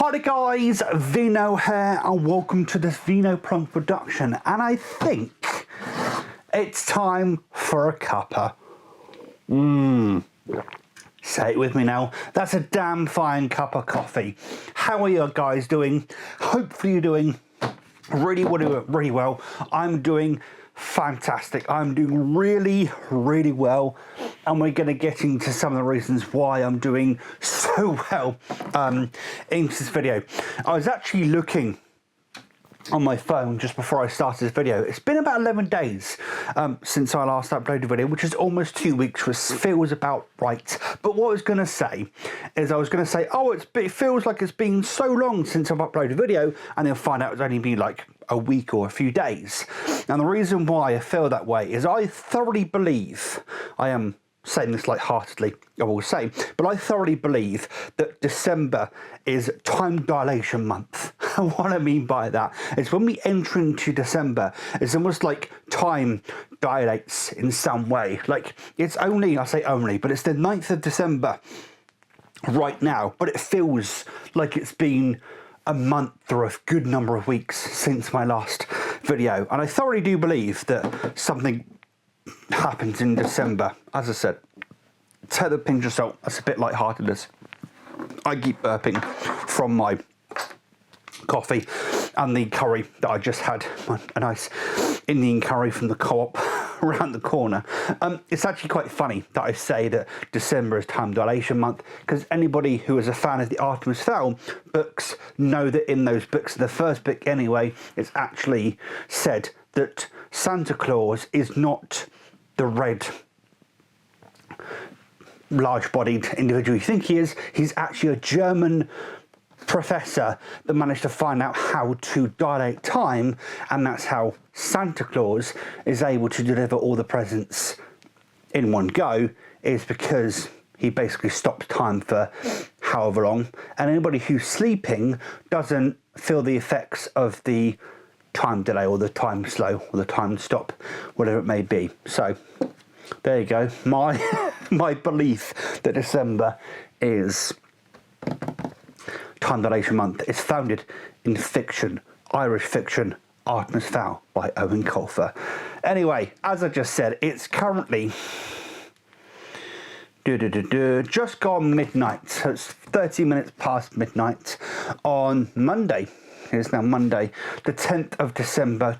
Hi guys, Vino here and welcome to this Vino Plunk production, and I think it's time for a cuppa. Say it with me now. That's a damn fine cup of coffee. How are you guys doing? Hopefully you're doing really well. I'm doing fantastic. I'm doing really well, and we're going to get into some of the reasons why I'm doing so well in this video. I was actually looking on my phone just before I started this video. It's been about 11 days since I last uploaded a video, which is almost 2 weeks, which feels about right. But what I was going to say is oh, it feels like it's been so long since I've uploaded a video, and then find out it's only been like a week or a few days. And the reason why I feel that way is I thoroughly believe, I am saying this lightheartedly, I will say, but I thoroughly believe that December is time dilation month. And what I mean by that is when we enter into December, it's almost like time dilates in some way. Like it's only, I say only, but it's the 9th of December right now, but it feels like it's been a month or a good number of weeks since my last video. And I thoroughly do believe that something happens in December. As I said, take the pinch of salt. That's a bit lighthearted. I keep burping from my coffee and the curry that I just had, a nice Indian curry from the co-op around the corner. It's actually quite funny that I say that December is time dilation month, because anybody who is a fan of the Artemis Fowl books know that in those books, the first book anyway, it's actually said that Santa Claus is not the red large-bodied individual you think he is. He's actually a German professor that managed to find out how to dilate time, and that's how Santa Claus is able to deliver all the presents in one go, is because he basically stops time for however long, and anybody who's sleeping doesn't feel the effects of the time delay or the time slow or the time stop, whatever it may be. So there you go, my belief that December is time dilation month is founded in fiction, Irish fiction, Artemis Fowl by Owen Colfer. Anyway, as I just said, it's currently just gone midnight, so it's 30 minutes past midnight on Monday. It's now Monday, the 10th of December,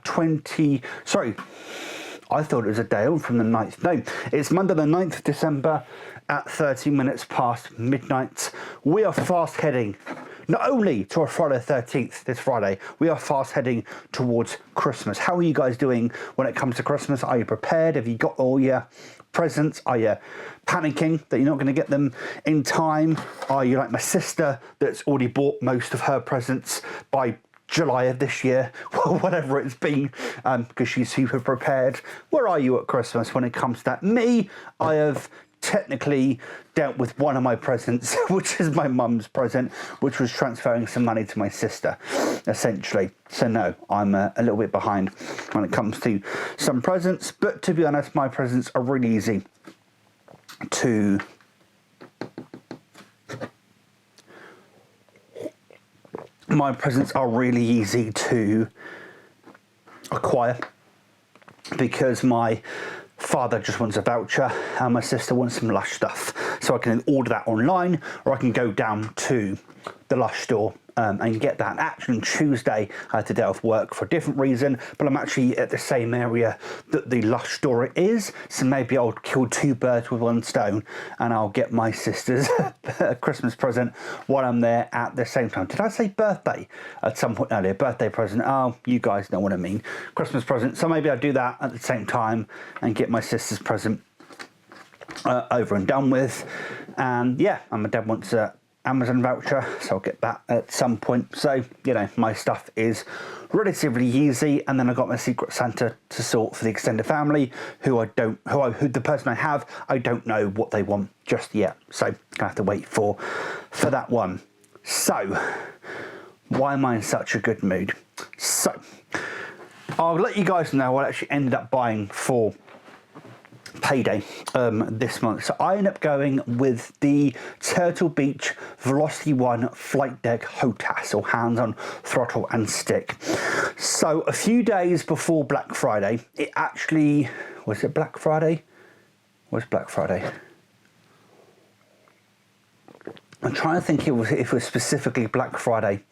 I thought it was a day on from the 9th. No, it's Monday the 9th of December at 30 minutes past midnight. We are fast heading not only to a Friday the 13th, this Friday, we are fast heading towards Christmas. How are you guys doing when it comes to Christmas? Are you prepared? Have you got all your presents? Are you panicking that you're not going to get them in time? Are you like my sister that's already bought most of her presents by July of this year, well, whatever it's been, because she's super prepared? Where are you at Christmas when it comes to that? Me, I have technically dealt with one of my presents, which is my mum's present, which was transferring some money to my sister, essentially. So no, I'm a little bit behind when it comes to some presents, but to be honest, my presents are really easy to acquire, because my father just wants a voucher and my sister wants some Lush stuff. So I can order that online, or I can go down to the Lush store and get that. Actually, on Tuesday, I had to day off work for a different reason, but I'm actually at the same area that the Lush store is, so maybe I'll kill two birds with one stone, and I'll get my sister's Christmas present while I'm there at the same time. Did I say birthday at some point earlier? Birthday present. Oh, you guys know what I mean. Christmas present. So maybe I'll do that at the same time and get my sister's present over and done with. And yeah, and my dad wants a Amazon voucher, so I'll get that at some point. So, you know, my stuff is relatively easy, and then I got my Secret Santa to sort for the extended family, who the person I have, I don't know what they want just yet, so I have to wait for that one. So, why am I in such a good mood? So, I'll let you guys know what I actually ended up buying for payday this month. So I ended up going with the Turtle Beach Velocity 1 Flight Deck HOTAS, or hands on throttle and stick. So a few days before Black Friday, it actually, was it Black Friday? Was Black Friday? I'm trying to think if it was specifically Black Friday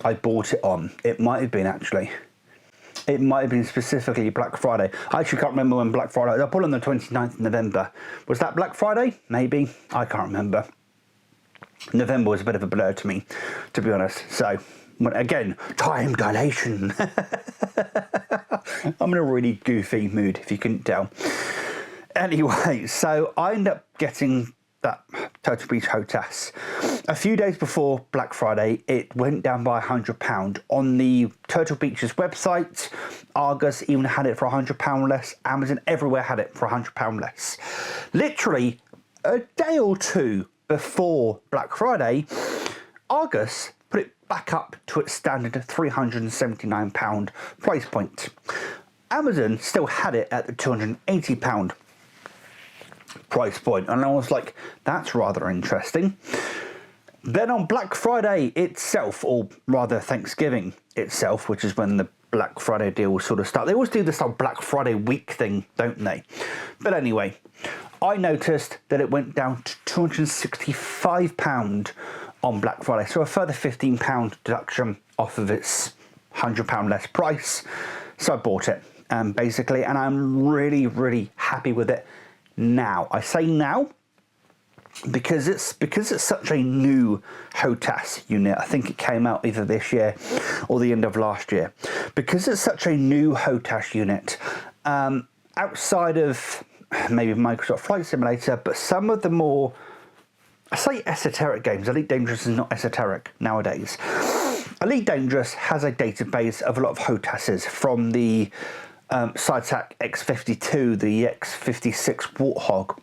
I bought it on. It might have been actually. It might have been specifically Black Friday. I actually can't remember when Black Friday. I bought it on the 29th of November. Was that Black Friday? Maybe. I can't remember. November was a bit of a blur to me, to be honest. So, again, time dilation. I'm in a really goofy mood, if you couldn't tell. Anyway, so I ended up getting that Turtle Beach HOTAS. A few days before Black Friday, it went down by £100 on the Turtle Beach's website. Argus even had it for £100 less. Amazon everywhere had it for £100 less. Literally a day or two before Black Friday, Argus put it back up to its standard £379 price point. Amazon still had it at the £280 price point, and I was like, that's rather interesting. Then on Black Friday itself, or rather Thanksgiving itself, which is when the Black Friday deals sort of start. They always do this whole Black Friday week thing, don't they? But anyway, I noticed that it went down to £265 on Black Friday, so a further £15 deduction off of its £100 less price. So I bought it, basically, and I'm really, really happy with it. Now, I say now because it's such a new HOTAS unit. I think it came out either this year or the end of last year. Because it's such a new HOTAS unit, outside of maybe Microsoft Flight Simulator, but some of the more, I say esoteric games. Elite Dangerous is not esoteric nowadays. Elite Dangerous has a database of a lot of HOTASes, from the SideTac X52, the X56 Warthog,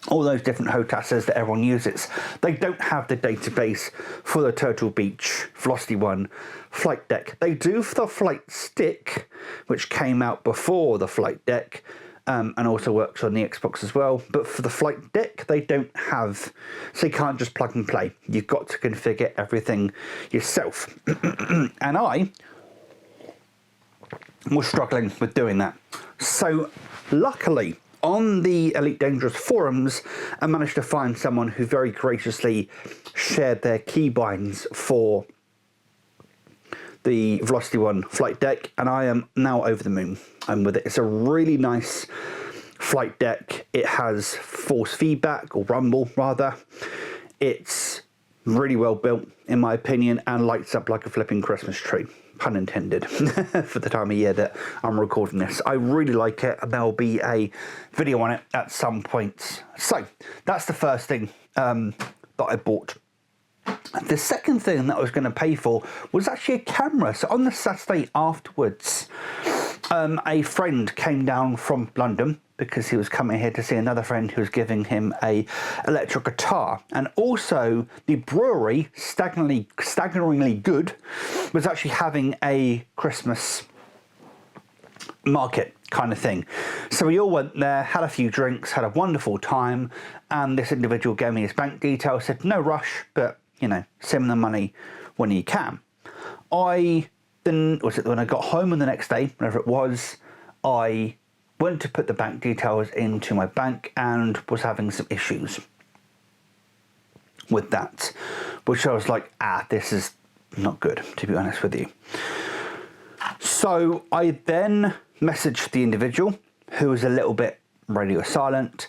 all those different HOTASes that everyone uses. They don't have the database for the Turtle Beach Velocity 1 Flight Deck. They do for the Flight Stick, which came out before the Flight Deck, and also works on the Xbox as well. But for the Flight Deck, they don't have, so you can't just plug and play. You've got to configure everything yourself. And I was struggling with doing that. So luckily, on the Elite Dangerous forums, I managed to find someone who very graciously shared their keybinds for the Velocity 1 Flight Deck, and I am now over the moon. I'm with it. It's a really nice flight deck. It has force feedback, or rumble rather. It's really well built, in my opinion, and lights up like a flipping Christmas tree. Pun intended, for the time of year that I'm recording this. I really like it, and there'll be a video on it at some point. So that's the first thing that I bought. The second thing that I was going to pay for was actually a camera. So on the Saturday afterwards, a friend came down from London because he was coming here to see another friend who was giving him a electric guitar. And also the brewery, staggeringly good, was actually having a Christmas market kind of thing. So we all went there, had a few drinks, had a wonderful time, and this individual gave me his bank details, said no rush, but you know, send the money when you can. When I got home on the next day, whenever it was, I went to put the bank details into my bank and was having some issues with that, which I was like, this is not good, to be honest with you. So I then messaged the individual, who was a little bit radio silent.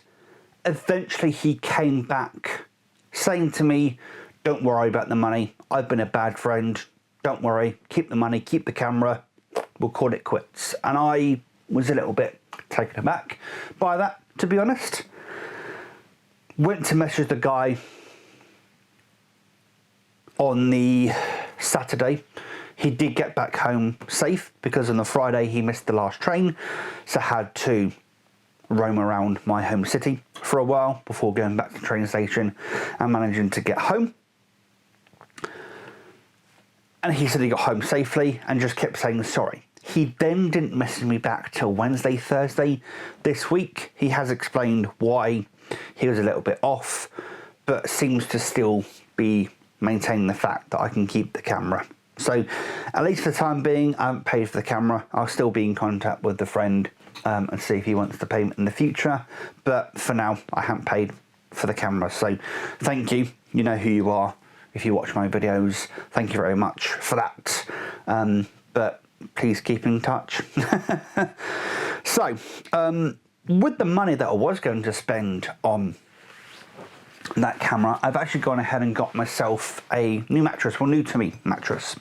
Eventually he came back saying to me, don't worry about the money, I've been a bad friend, don't worry, keep the money, keep the camera, we'll call it quits. And I was a little bit taken aback by that, to be honest. Went to message the guy on the Saturday. He did get back home safe, because on the Friday he missed the last train, so had to roam around my home city for a while before going back to the train station and managing to get home. And he said he got home safely and just kept saying sorry. He then didn't message me back till Wednesday, Thursday this week. He has explained why he was a little bit off, but seems to still be maintaining the fact that I can keep the camera. So at least for the time being, I haven't paid for the camera. I'll still be in contact with the friend and see if he wants the payment in the future. But for now, I haven't paid for the camera. So thank you. You know who you are. If you watch my videos, thank you very much for that. But please keep in touch. So with the money that I was going to spend on that camera, I've actually gone ahead and got myself a new mattress, well, new to me mattress.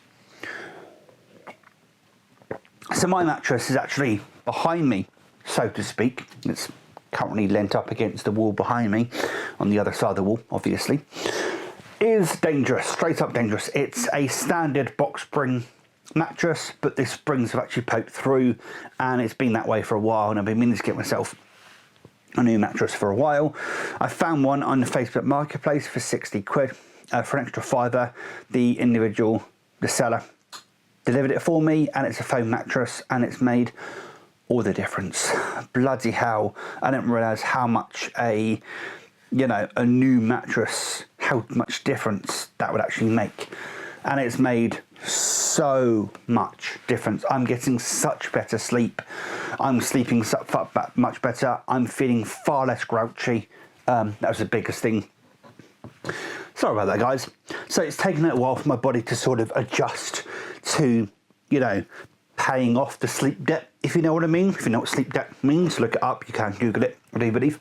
So my mattress is actually behind me, so to speak. It's currently leant up against the wall behind me, on the other side of the wall, obviously. Is dangerous, straight up dangerous. It's a standard box spring mattress, but the springs have actually poked through, and it's been that way for a while, and I've been meaning to get myself a new mattress for a while. I found one on the Facebook Marketplace for 60 quid. For an extra fiver, the seller, delivered it for me, and it's a foam mattress, and it's made all the difference. Bloody hell, I didn't realise how much a new mattress, how much difference that would actually make. And it's made so much difference. I'm getting such better sleep. I'm sleeping much better. I'm feeling far less grouchy. That was the biggest thing. Sorry about that, guys. So it's taken a while for my body to sort of adjust to, paying off the sleep debt, if you know what I mean. If you know what sleep debt means, look it up. You can Google it, I do believe.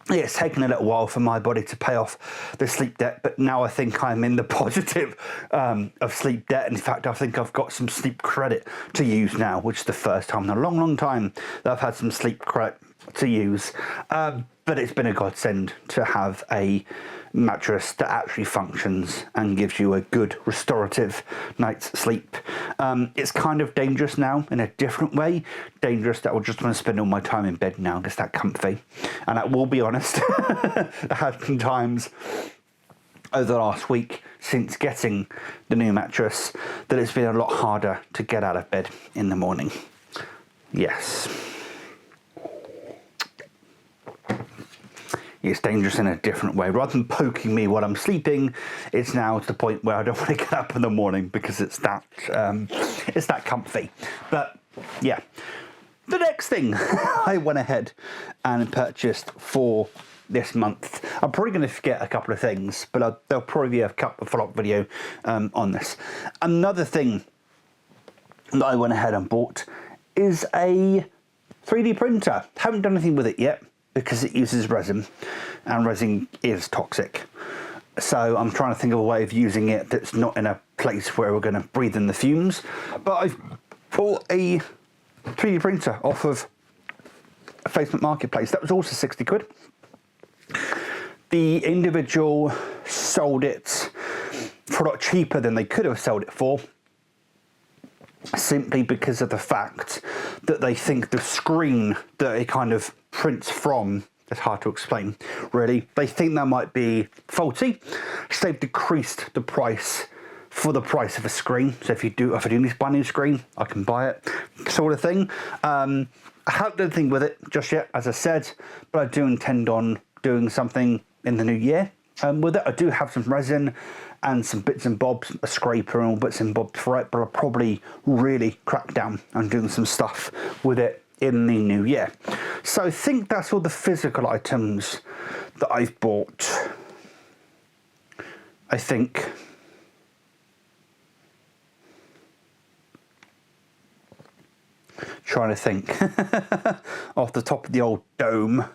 Yeah, it's taken a little while for my body to pay off the sleep debt, but now I think I'm in the positive of sleep debt. In fact, I think I've got some sleep credit to use now, which is the first time in a long, long time that I've had some sleep credit to use. But it's been a godsend to have a mattress that actually functions and gives you a good restorative night's sleep. It's kind of dangerous now in a different way. Dangerous that I just want to spend all my time in bed now, just that comfy. And I will be honest, there have been times over the last week since getting the new mattress that it's been a lot harder to get out of bed in the morning. Yes. It's dangerous in a different way. Rather than poking me while I'm sleeping, it's now to the point where I don't want to get up in the morning because it's that comfy. But yeah, the next thing I went ahead and purchased for this month, I'm probably going to forget a couple of things, but there'll probably be a follow-up video on this. Another thing that I went ahead and bought is a 3D printer. Haven't done anything with it yet, because it uses resin, and resin is toxic. So I'm trying to think of a way of using it that's not in a place where we're going to breathe in the fumes. But I've bought a 3D printer off of a Facebook Marketplace. That was also 60 quid. The individual sold it for a lot cheaper than they could have sold it for, simply because of the fact that they think the screen that it kind of prints from, it's hard to explain really, they think that might be faulty, so they've decreased the price for the price of a screen. So if I do need to buy a new screen, I can buy it, sort of thing. I haven't done anything with it just yet, as I said, but I do intend on doing something in the new year with it. I do have some resin and some bits and bobs, a scraper and all bits and bobs for it, but I'll probably really crack down on doing some stuff with it in the new year. So I think that's all the physical items that I've bought. I think. Trying to think off the top of the old dome.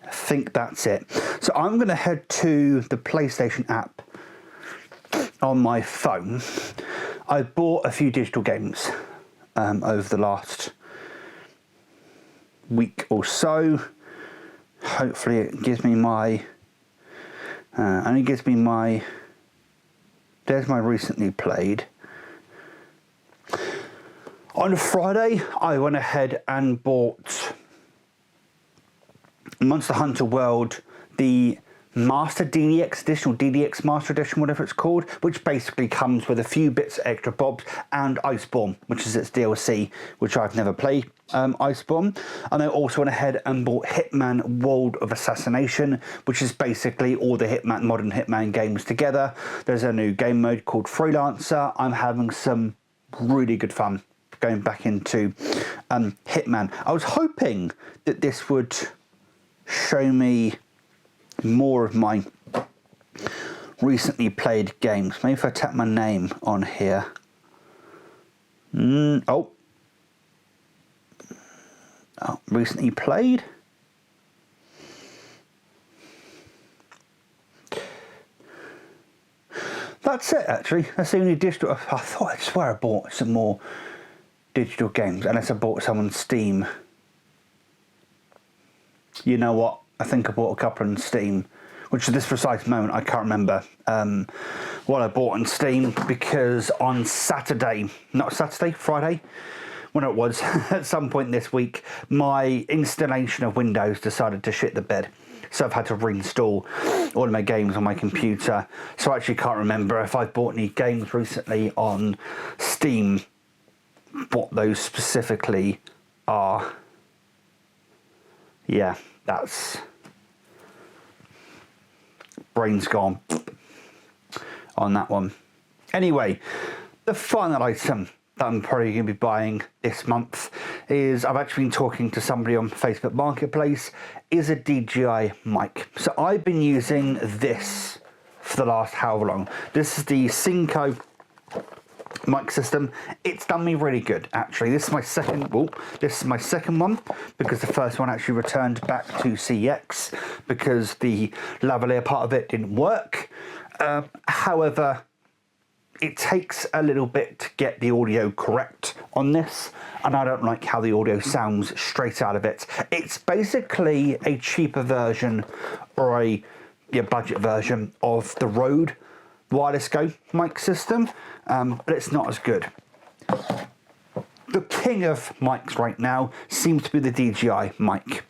I think that's it. So I'm going to head to the PlayStation app on my phone. I bought a few digital games over the last week or so. Hopefully it gives me my, there's my recently played. On Friday, I went ahead and bought Monster Hunter World, the Master DDX Edition, or DDX Master Edition, whatever it's called, which basically comes with a few bits of extra bobs, and Iceborne, which is its DLC, which I've never played, Iceborne. And I also went ahead and bought Hitman World of Assassination, which is basically all the modern Hitman games together. There's a new game mode called Freelancer. I'm having some really good fun going back into Hitman. I was hoping that this would show me more of my recently played games. Maybe if I tap my name on here. Oh, recently played. That's it, actually. That's the only digital. I swear I bought some more digital games, unless I bought some on Steam. You know what? I think I bought a couple on Steam, which at this precise moment I can't remember what I bought on Steam, because on Friday, when it was, at some point this week, my installation of Windows decided to shit the bed. So I've had to reinstall all of my games on my computer. So I actually can't remember if I've bought any games recently on Steam, what those specifically are. Yeah, that's... brain's gone on that one. Anyway, the final item that I'm probably going to be buying this month is, I've actually been talking to somebody on Facebook Marketplace, is a DJI mic. So I've been using this for the last however long. This is the Synco mic system. It's done me really good, actually. This is my second one, because the first one actually returned back to CX because the lavalier part of it didn't work. However, it takes a little bit to get the audio correct on this, and I don't like how the audio sounds straight out of it. It's basically a cheaper version, or a budget version of the Rode Wireless Go mic system, but it's not as good. The king of mics right now seems to be the DJI mic,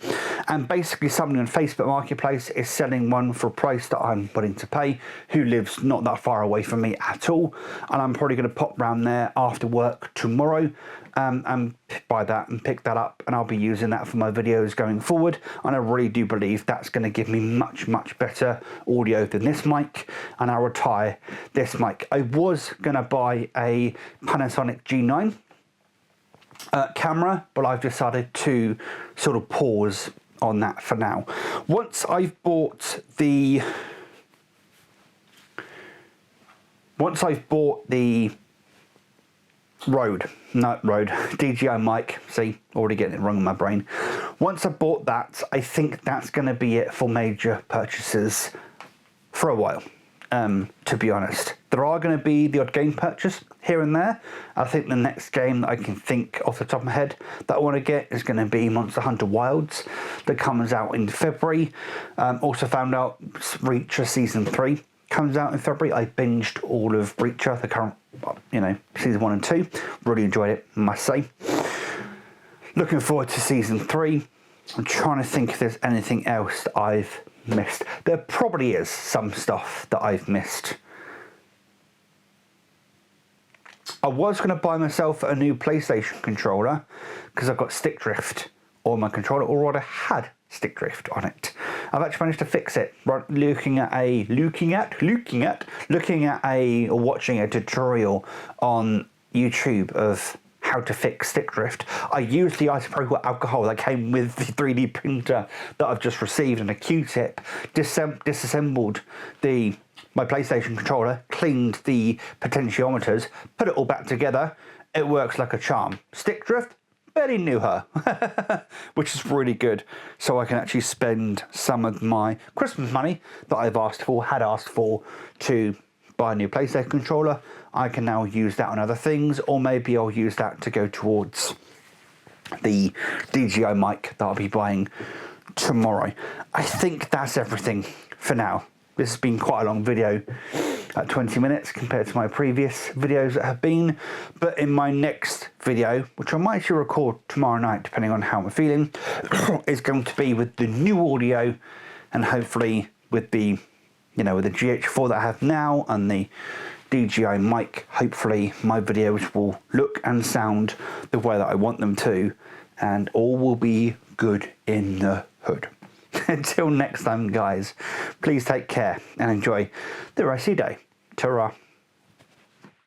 and basically somebody on Facebook Marketplace is selling one for a price that I'm willing to pay, who lives not that far away from me at all, and I'm probably going to pop round there after work tomorrow and buy that and pick that up, and I'll be using that for my videos going forward, and I really do believe that's going to give me much better audio than this mic, and I'll retire this mic. I was going to buy a Panasonic G9 camera, but I've decided to sort of pause on that for now. Once I've bought the DJI mic, see, already getting it wrong in my brain. Once I bought that, I think that's going to be it for major purchases for a while. To be honest, there are going to be the odd game purchase here and there. I think the next game that I can think off the top of my head that I want to get is going to be Monster Hunter Wilds, that comes out in February. Also found out Reacher Season 3 comes out in February. I binged all of Reacher, the current, Season 1 and 2. Really enjoyed it, I must say. Looking forward to Season 3. I'm trying to think if there's anything else that I've missed. There probably is some stuff that I've missed. I was going to buy myself a new PlayStation controller because I've got stick drift on my controller, or I had stick drift on it. I've actually managed to fix it. Watching a tutorial on YouTube of how to fix stick drift. I used the isopropyl alcohol that came with the 3D printer that I've just received, and a Q-tip, disassembled my PlayStation controller, cleaned the potentiometers, put it all back together. It works like a charm. Stick drift, barely knew her, which is really good. So I can actually spend some of my Christmas money that I've had asked for to buy a new PlayStation controller. I can now use that on other things, or maybe I'll use that to go towards the DJI mic that I'll be buying tomorrow. I think that's everything for now. This has been quite a long video. at 20 minutes compared to my previous videos that have been. But in my next video, which I might actually record tomorrow night depending on how I'm feeling, is going to be with the new audio, and hopefully with the, you know, with the GH4 that I have now and the DJI mic, hopefully my videos will look and sound the way that I want them to, and all will be good in the hood. Until next time, guys, please take care and enjoy the rest of your day. Ta-ra.